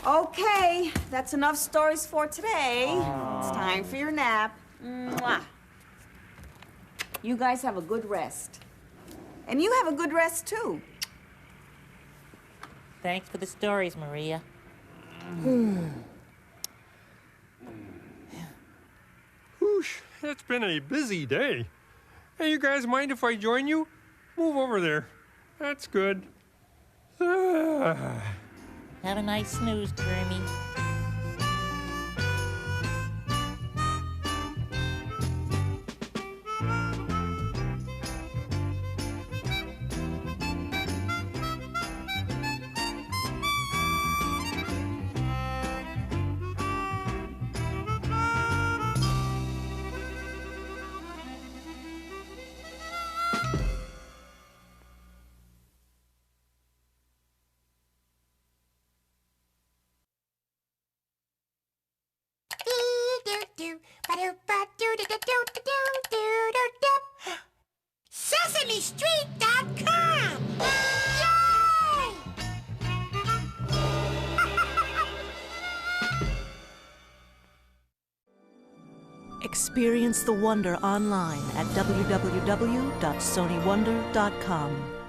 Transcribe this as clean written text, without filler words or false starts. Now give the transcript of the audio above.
Okay, that's enough stories for today. It's time for your nap. Mwah. You guys have a good rest. And you have a good rest, too. Thanks for the stories, Maria. Whoosh, it's been a busy day. Hey, you guys mind if I join you? Move over there. That's good. Have a nice snooze, Jeremy. SesameStreet.com! Yay! Experience the wonder online at www.sonywonder.com.